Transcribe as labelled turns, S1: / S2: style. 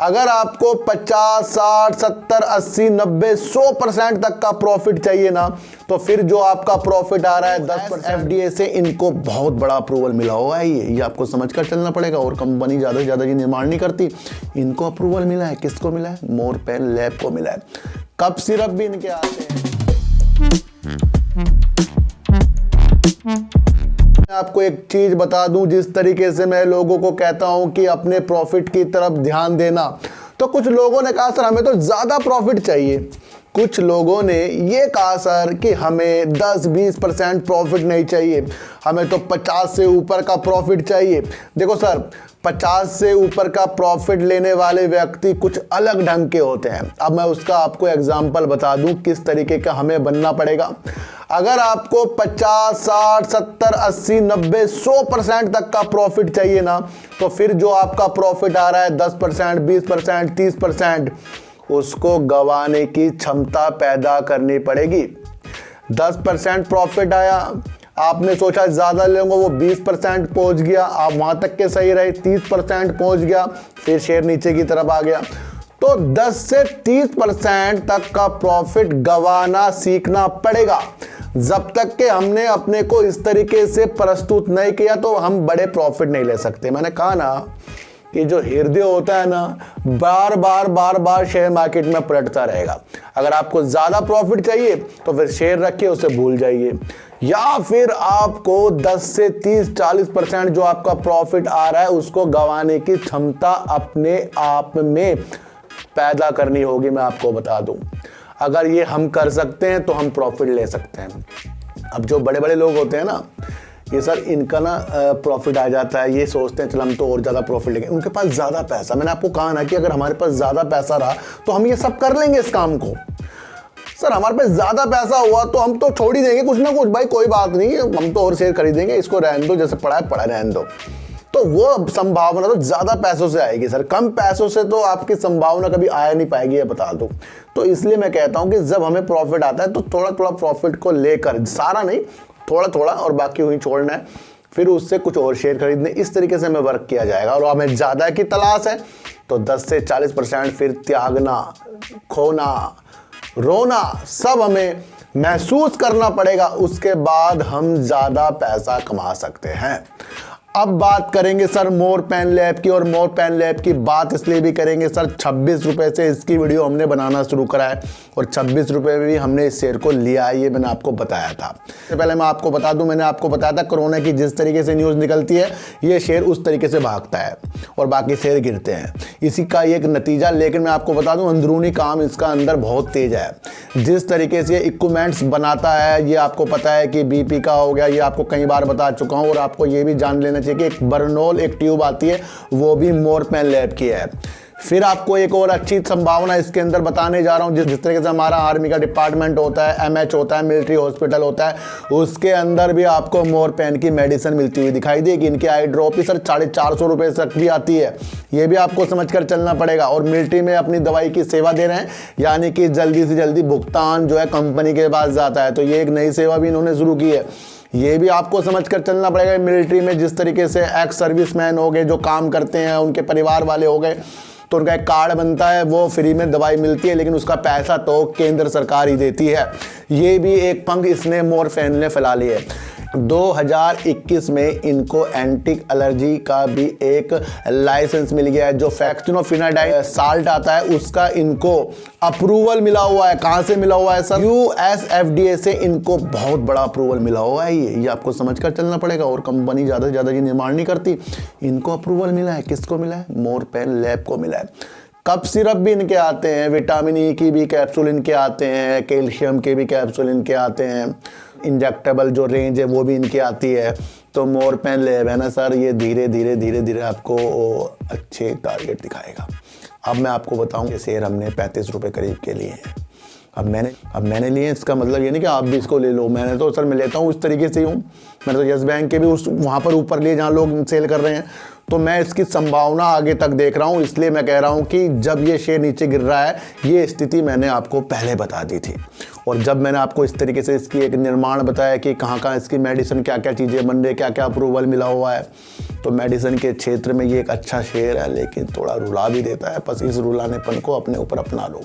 S1: अगर आपको 50, 60, 70, 80, 90, 100% तक का प्रॉफिट चाहिए ना, तो फिर जो आपका प्रॉफिट आ रहा है 10%, एफडीए से इनको बहुत बड़ा अप्रूवल मिला हुआ है। ये आपको समझकर चलना पड़ेगा। और कंपनी ज़्यादा से ज़्यादा ये निर्माण नहीं करती, इनको अप्रूवल मिला है। किसको मिला है? मोरपेन लैब को मिला है। कप सिरप भी इनके आते हैं। मैं आपको एक चीज बता दूं, जिस तरीके से मैं लोगों को कहता हूं कि अपने प्रॉफिट की तरफ ध्यान देना, तो कुछ लोगों ने कहा सर हमें तो ज़्यादा प्रॉफिट चाहिए। कुछ लोगों ने ये कहा सर कि हमें 10-20% प्रॉफिट नहीं चाहिए, हमें तो 50 से ऊपर का प्रॉफिट चाहिए। देखो सर, 50 से ऊपर का प्रॉफिट लेने वाले व्यक्ति कुछ अलग ढंग के होते हैं। अब मैं उसका आपको एग्जांपल बता दूं किस तरीके का हमें बनना पड़ेगा। अगर आपको 50, 60, 70, 80, 90, 100% तक का प्रॉफिट चाहिए ना, तो फिर जो आपका प्रॉफिट आ रहा है 10%, 20%, 30%, उसको गंवाने की क्षमता पैदा करनी पड़ेगी। 10% प्रॉफिट आया, आपने सोचा ज़्यादा लेंगे, वो 20% पहुंच गया, आप वहां तक के सही रहे, 30% पहुंच गया, फिर शेयर नीचे की तरफ आ गया। तो 10 से 30% तक का प्रॉफिट गंवाना सीखना पड़ेगा। जब तक कि हमने अपने को इस तरीके से प्रस्तुत नहीं किया, तो हम बड़े प्रॉफिट नहीं ले सकते। मैंने कहा ना कि जो हृदय होता है ना, बार बार शेयर मार्केट में पलटता रहेगा। अगर आपको ज़्यादा प्रॉफिट चाहिए तो फिर शेयर रखिए, उसे भूल जाइए। या फिर आपको 10 से 30-40% जो आपका प्रॉफिट आ रहा है उसको गंवाने की क्षमता अपने आप में पैदा करनी होगी। मैं आपको बता दूं, अगर ये हम कर सकते हैं तो हम प्रॉफिट ले सकते हैं। अब जो बड़े बड़े लोग होते हैं ना, ये सर इनका ना प्रॉफिट आ जाता है, ये सोचते हैं चल हम तो और ज़्यादा प्रॉफिट लेंगे। उनके पास ज़्यादा पैसा, मैंने आपको कहा ना कि अगर हमारे पास ज़्यादा पैसा रहा तो हम ये सब कर लेंगे इस काम को। सर हमारे पास ज़्यादा पैसा हुआ तो हम तो छोड़ ही देंगे कुछ ना कुछ, भाई कोई बात नहीं, हम तो और शेयर खरीदेंगे, इसको रहने दो, जैसे पड़ा है पड़ा रहने दो। तो वो संभावना तो ज़्यादा पैसों से आएगी सर, कम पैसों से तो आपकी संभावना कभी आया नहीं पाएगी, ये बता दूं। तो इसलिए मैं कहता हूं कि जब हमें प्रॉफिट आता है तो थोड़ा थोड़ा प्रॉफिट को लेकर, सारा नहीं, थोड़ा थोड़ा, और बाकी वहीं छोड़ना है, फिर उससे कुछ और शेयर खरीदने, इस तरीके से हमें वर्क किया जाएगा। और हमें ज़्यादा की तलाश है तो 10 से 40% फिर त्यागना, खोना, रोना सब हमें महसूस करना पड़ेगा। उसके बाद हम ज़्यादा पैसा कमा सकते हैं। अब बात करेंगे सर मोरपेन लैब की, और मोरपेन लैब की बात इसलिए भी करेंगे सर 26 रुपये से इसकी वीडियो हमने बनाना शुरू करा है, और 26 रुपये में भी हमने इस शेयर को लिया है, ये मैंने आपको बताया था। इससे पहले मैं आपको बता दूं, मैंने आपको बताया था कोरोना की जिस तरीके से न्यूज़ निकलती है ये शेयर उस तरीके से भागता है और बाकी शेयर गिरते हैं, इसी का एक नतीजा। लेकिन मैं आपको बता दूँ अंदरूनी काम इसका अंदर बहुत तेज है। जिस तरीके से इक्विपमेंट्स बनाता है, ये आपको पता है कि BP का हो गया, ये आपको कई बार बता चुका हूँ। और आपको ये भी जान लेना चाहिए कि एक बर्नोल एक ट्यूब आती है, वो भी मोरपेन लैब की है। फिर आपको एक और अच्छी संभावना इसके अंदर बताने जा रहा हूँ। जिस तरीके से हमारा आर्मी का डिपार्टमेंट होता है, MH होता है, मिलिट्री हॉस्पिटल होता है, उसके अंदर भी आपको मोरपेन की मेडिसिन मिलती हुई दिखाई देगी। इनकी आई ड्रॉप ही सर 450 रुपये तक भी आती है, ये भी आपको समझकर चलना पड़ेगा। और मिलिट्री में अपनी दवाई की सेवा दे रहे हैं, यानी कि जल्दी से जल्दी भुगतान जो है कंपनी के पास जाता है। तो ये एक नई सेवा भी इन्होंने शुरू की है, ये भी आपको समझकर चलना पड़ेगा। मिलिट्री में जिस तरीके से एक्स सर्विसमैन हो गए जो काम करते हैं, उनके परिवार वाले हो गए, तो उनका एक कार्ड बनता है, वो फ्री में दवाई मिलती है, लेकिन उसका पैसा तो केंद्र सरकार ही देती है। ये भी एक पंख इसने मोरपेन ने फैला ली है। 2021 में इनको एंटी एलर्जी का भी एक लाइसेंस मिल गया है। जो फैक्सिनोफिनाडाइन साल्ट आता है उसका इनको अप्रूवल मिला हुआ है। कहाँ से मिला हुआ है सर? US FDA से इनको बहुत बड़ा अप्रूवल मिला हुआ है। ये आपको समझकर चलना पड़ेगा। और कंपनी ज़्यादा से ज़्यादा ये निर्माण नहीं करती, इनको अप्रूवल मिला है। किसको मिला है? मोरपेन लैब को मिला है। कप सिरप भी इनके आते हैं, विटामिन E की भी कैप्सूल इनके आते हैं, कैल्शियम के भी कैप्सूल इनके आते हैं, इंजेक्टेबल जो रेंज है वो भी इनकी आती है। तो मोरपेन लैब है ना सर, ये धीरे धीरे आपको अच्छे टारगेट दिखाएगा। अब मैं आपको बताऊं कि शेयर हमने 35 रुपये करीब के लिए हैं। अब मैंने लिए, इसका मतलब ये नहीं कि आप भी इसको ले लो। मैंने तो सर मैं लेता हूँ इस तरीके से हूँ, मैंने तो यस बैंक के भी उस वहाँ पर ऊपर लिए जहाँ लोग सेल कर रहे हैं, तो मैं इसकी संभावना आगे तक देख रहा हूँ। इसलिए मैं कह रहा हूँ कि जब ये शेयर नीचे गिर रहा है, ये स्थिति मैंने आपको पहले बता दी थी। और जब मैंने आपको इस तरीके से इसकी एक निर्माण बताया कि कहाँ कहाँ इसकी मेडिसिन, क्या क्या चीज़ें बन रही, क्या क्या अप्रूवल मिला हुआ है, तो मेडिसिन के क्षेत्र में ये एक अच्छा शेयर है, लेकिन थोड़ा रुला भी देता है। बस इस रुलानेपन को अपने ऊपर अपना लो।